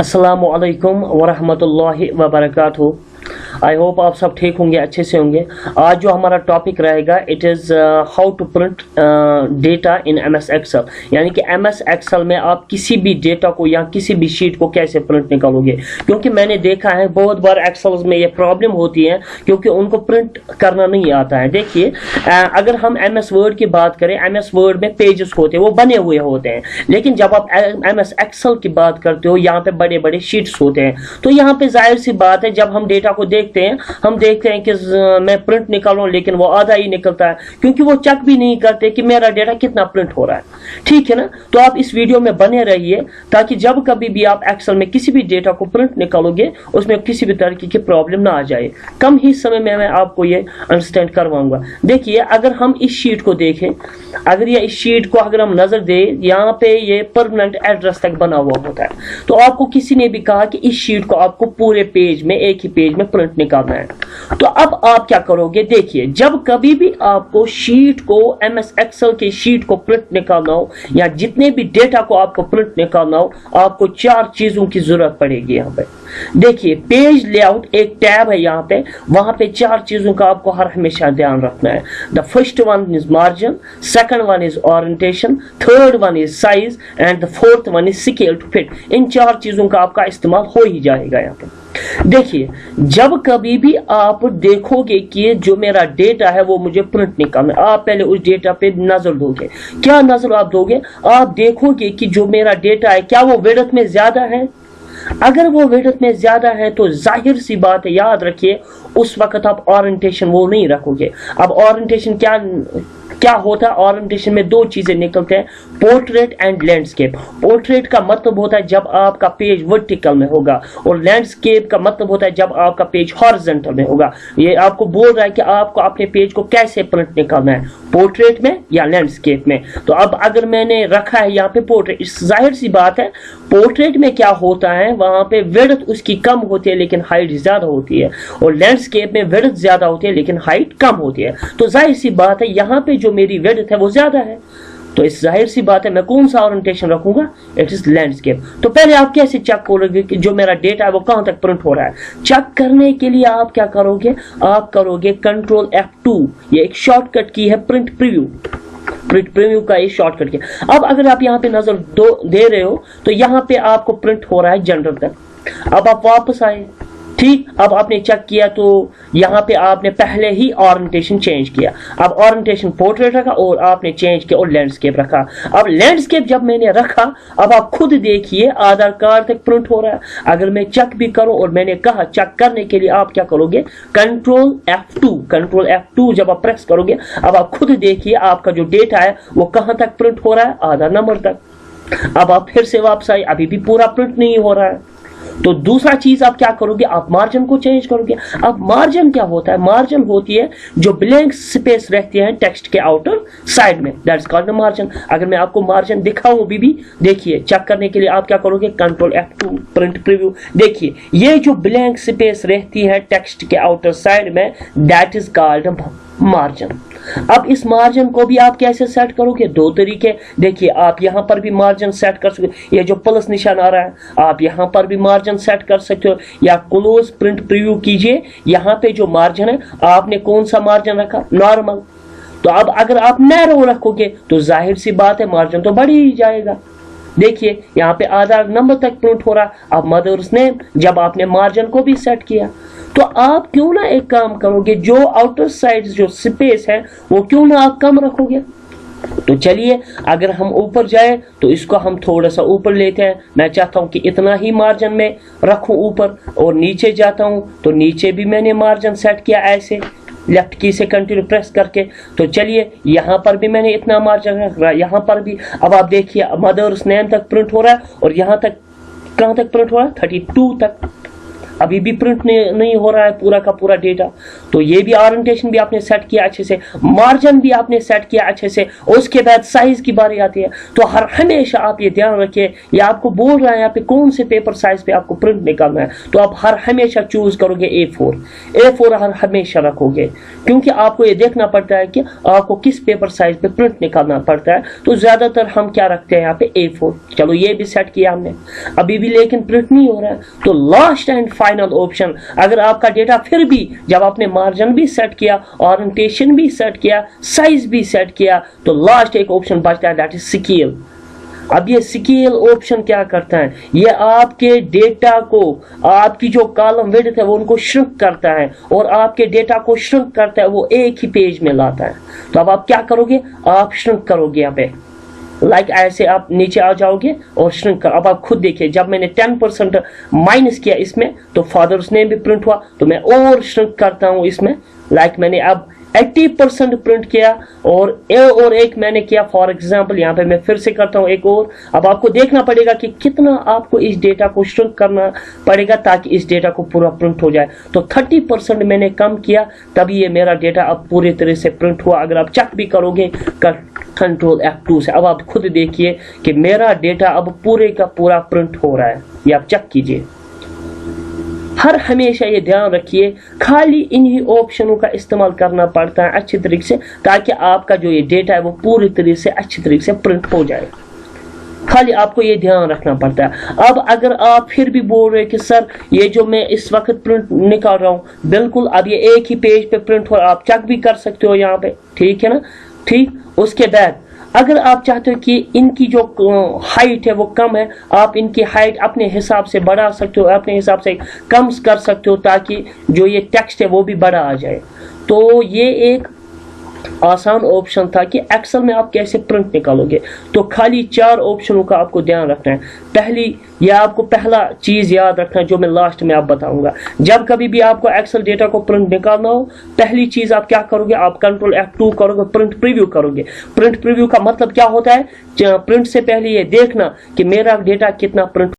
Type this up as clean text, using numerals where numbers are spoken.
अस्सलामु अलैकुम वरहमतुल्लाहि वबरकातुहू। आई होप आप सब ठीक होंगे, अच्छे से होंगे। आज जो हमारा टॉपिक रहेगा it is how to print data in MS Excel, यानी कि MS एक्सेल में आप किसी भी डेटा को या किसी भी शीट को कैसे प्रिंट निकालोगे। क्योंकि मैंने देखा है बहुत बार एक्सेल में ये प्रॉब्लम होती है क्योंकि उनको प्रिंट करना नहीं आता है। देखिए अगर हम MS वर्ड की बात करें, MS वर्ड में पेजेस होते हैं, वो बने हुए होते हैं, लेकिन जब आप MS एक्सेल की बात करते हो यहाँ पे बड़े बड़े शीट्स होते हैं। तो यहाँ पे जाहिर सी बात है जब हम डेटा को देखते हैं, हम देखते हैं कि मैं प्रिंट निकालूं लेकिन वो आधा ही निकलता है, क्योंकि वो चेक भी नहीं करते कि मेरा डेटा कितना प्रिंट हो रहा है। ठीक है ना। तो आप इस वीडियो में बने रहिए ताकि जब कभी भी आप एक्सेल में किसी भी डेटा को प्रिंट निकालोगे उसमें किसी भी तरीके की प्रॉब्लम ना आ जाए। कम ही समय में मैं आपको ये अंडरस्टैंड करवाऊंगा। देखिए अगर हम इस शीट को देखें, अगर ये इस शीट को अगर हम नजर दें, यहाँ पे ये परमानेंट एड्रेस तक बना हुआ होता है। तो आपको किसी ने भी कहा कि इस शीट को आपको पूरे पेज में, एक ही पेज में प्रिंट निकालना है। तो अब आप क्या करोगे, देखिए जब कभी भी आपको शीट को, MS एक्सेल की शीट को प्रिंट निकालना हो या जितने भी डेटा को आपको प्रिंट निकालना हो, आपको 4 चीजों की जरूरत पड़ेगी। यहाँ पे देखिए पेज लेआउट एक टैब है, यहाँ पे वहां पे 4 चीजों का आपको हर हमेशा ध्यान रखना है। The first one is margin, second one is orientation, third one is size and the fourth one is scale to fit. इन 4 चीजों का आपका इस्तेमाल हो ही जाएगा। यहाँ पे देखिए जब कभी भी आप देखोगे कि जो मेरा डेटा है वो मुझे प्रिंट निकालना है, आप पहले उस डेटा पे नजर दोगे। क्या नजर आप दोगे, आप देखोगे कि जो मेरा डेटा है क्या वो विड्थ में ज्यादा है। अगर वो विड्थ में ज्यादा है तो जाहिर सी बात है, याद रखिए उस वक्त आप ओरिएंटेशन वो नहीं रखोगे। अब ओरिएंटेशन क्या होता है, ओरिएंटेशन में 2 चीजें निकलते हैं, पोर्ट्रेट एंड लैंडस्केप। पोर्ट्रेट का मतलब होता है जब आपका पेज वर्टिकल में होगा, और लैंडस्केप का मतलब होता है जब आपका पेज हॉरिजॉन्टल में होगा। ये आपको बोल रहा है कि आपको अपने पेज को कैसे प्रिंट निकालना है, पोर्ट्रेट में या लैंडस्केप में। तो अब अगर मैंने रखा है यहाँ पे पोर्ट्रेट, जाहिर सी बात है पोर्ट्रेट में क्या होता है, वहां पे विड्थ उसकी कम होती है लेकिन हाइट ज्यादा होती है, और लैंडस्केप में विड्थ ज्यादा होती है लेकिन हाइट कम होती है। तो जाहिर सी बात है यहाँ पे जो मेरी विड्थ है वो ज्यादा है, तो इस जाहिर सी बात है मैं कौन सा ओरिएंटेशन रखूंगा, इट इज लैंडस्केप। तो पहले आप कैसे चेक करोगे कि जो मेरा डेटा है वो कहां तक प्रिंट हो रहा है। चेक करने के लिए आप क्या करोगे, आप करोगे कंट्रोल F2, ये एक शॉर्टकट की है प्रिंट प्रीव्यू का ये शॉर्टकट की। अब अगर आप यहाँ पे नजर दे रहे हो तो यहाँ पे आपको प्रिंट हो रहा है जनरल तक। अब आप वापस आए, ठीक, अब आपने चेक किया तो यहाँ पे आपने पहले ही ओरिएंटेशन चेंज किया। अब ओरिएंटेशन पोर्ट्रेट रखा और आपने चेंज किया और लैंडस्केप रखा। अब लैंडस्केप जब मैंने रखा, अब आप खुद देखिए आधार कार्ड तक प्रिंट हो रहा है। अगर मैं चेक भी करूं, और मैंने कहा चेक करने के लिए आप क्या करोगे, कंट्रोल F2 जब आप प्रेस करोगे, अब आप खुद देखिए आपका जो डेटा है वो कहां तक प्रिंट हो रहा है, आधार नंबर तक। अब आप फिर से वापस आए, अभी भी पूरा प्रिंट नहीं हो रहा है। तो दूसरा चीज आप क्या करोगे, आप मार्जिन को चेंज करोगे। अब मार्जिन क्या होता है, मार्जिन होती है जो ब्लैंक स्पेस रहती है टेक्स्ट के आउटर साइड में, दैट्स कॉल्ड मार्जिन। अगर मैं आपको मार्जिन दिखाऊं भी देखिए, चेक करने के लिए आप क्या करोगे, कंट्रोल F2 प्रिंट प्रीव्यू। देखिए ये जो ब्लैंक स्पेस रहती है टेक्स्ट के आउटर साइड में, दैट इज कॉल्ड मार्जिन। अब इस मार्जिन को भी आप कैसे सेट करोगे, 2 तरीके। देखिए आप यहां पर भी मार्जिन सेट कर सकते, ये जो प्लस निशान आ रहा है आप यहां पर भी मार्जिन सेट कर सकते हो, या क्लोज प्रिंट प्रीव्यू कीजिए। यहां पे जो मार्जिन है आपने कौन सा मार्जिन रखा, नॉर्मल। तो अब अगर आप नैरो रखोगे तो जाहिर सी बात है मार्जिन तो बढ़ ही जाएगा। देखिए यहाँ पे आधार नंबर तक प्रिंट हो रहा। अब मदर्स नेम, जब आपने मार्जिन को भी सेट किया तो आप क्यों ना एक काम करोगे, जो आउटर साइड जो स्पेस है वो क्यों ना आप कम रखोगे। तो चलिए अगर हम ऊपर जाए तो इसको हम थोड़ा सा ऊपर लेते हैं। मैं चाहता हूं कि इतना ही मार्जिन में रखूं ऊपर, और नीचे जाता हूं तो नीचे भी मैंने मार्जिन सेट किया ऐसे लेफ्ट की से कंटिन्यू प्रेस करके। तो चलिए यहाँ पर भी मैंने इतना मार्जिन रख रहा है, यहाँ पर भी। अब आप देखिए मदर्स नेम तक प्रिंट हो रहा है, और यहाँ तक कहाँ तक प्रिंट हो रहा है, 32 तक। अभी भी प्रिंट नहीं हो रहा है पूरा का पूरा डेटा। तो ये भी ओरिएंटेशन भी आपने सेट किया अच्छे से, मार्जिन भी आपने सेट किया अच्छे से, उसके बाद साइज की बारी आती है। तो हर हमेशा आप ये ध्यान रखिए, ये आपको बोल रहा है यहाँ पे कौन से पेपर साइज पे आपको प्रिंट निकालना है, तो आप हर हमेशा चूज करोगे A4 हर हमेशा रखोगे, क्योंकि आपको ये देखना पड़ता है कि आपको किस पेपर साइज पे प्रिंट निकालना पड़ता है। तो ज्यादातर हम क्या रखते हैं यहाँ पे A4। चलो ये भी सेट किया हमने, अभी भी लेकिन प्रिंट नहीं हो रहा है। तो लास्ट एंड फाइनल ऑप्शन, अगर आपका डेटा फिर भी जब आपने मार्जिन भी सेट किया, ओरिएंटेशन भी सेट किया, साइज भी सेट किया, तो लास्ट एक ऑप्शन बचता है, दैट इज स्केल। अब ये स्केल ऑप्शन क्या करता है, ये आपके डेटा को, आपकी जो कॉलम विड्थ है वो उनको श्रिंक करता है और आपके डेटा को श्रिंक करता है, वो एक ही पेज में लाता है। तो अब आप क्या करोगे, आप श्रिंक करोगे यहाँ पे, लाइक ऐसे आप नीचे आ जाओगे और श्रिंक कर। अब आप खुद देखिए, जब मैंने 10% माइनस किया इसमें तो फादर्स नेम भी प्रिंट हुआ, तो मैं और श्रिंक करता हूँ इसमें, लाइक मैंने अब 80% प्रिंट किया और एक मैंने किया, फॉर एग्जांपल यहाँ पे मैं फिर से करता हूँ एक और। अब आपको देखना पड़ेगा कि कितना आपको इस डेटा को श्रिंक करना पड़ेगा ताकि इस डेटा को पूरा प्रिंट हो जाए। तो 30% मैंने कम किया, तभी ये मेरा डेटा अब पूरी तरह से प्रिंट हुआ। अगर आप चेक भी करोगे कंट्रोल F2 से, अब आप खुद देखिए कि मेरा डेटा अब पूरे का पूरा प्रिंट हो रहा है, ये आप चेक कीजिए। हर हमेशा ये ध्यान रखिए, खाली इन्हीं ऑप्शनों का इस्तेमाल करना पड़ता है अच्छी तरीके से, ताकि आपका जो ये डेटा है वो पूरी तरह से अच्छी तरीके से प्रिंट हो जाए। खाली आपको ये ध्यान रखना पड़ता है। अब अगर आप फिर भी बोल रहे कि सर ये जो मैं इस वक्त प्रिंट निकाल रहा हूँ, बिल्कुल अब ये एक ही पेज पे प्रिंट हो, आप चेक भी कर सकते हो यहाँ पे, ठीक है ना। ठीक, उसके बाद अगर आप चाहते हो कि इनकी जो हाइट है वो कम है, आप इनकी हाइट अपने हिसाब से बढ़ा सकते हो, अपने हिसाब से कम कर सकते हो, ताकि जो ये टेक्स्ट है वो भी बड़ा आ जाए। तो ये एक आसान ऑप्शन था कि एक्सेल में आप कैसे प्रिंट निकालोगे। तो खाली 4 ऑप्शनों का आपको ध्यान रखना है। आपको पहला चीज याद रखना है जो मैं लास्ट में आप बताऊंगा। जब कभी भी आपको एक्सेल डेटा को प्रिंट निकालना हो, पहली चीज आप क्या करोगे, आप कंट्रोल F2 करोगे, प्रिंट प्रीव्यू करोगे। प्रिंट प्रीव्यू का मतलब क्या होता है, प्रिंट से पहले ये देखना कि मेरा डेटा कितना प्रिंट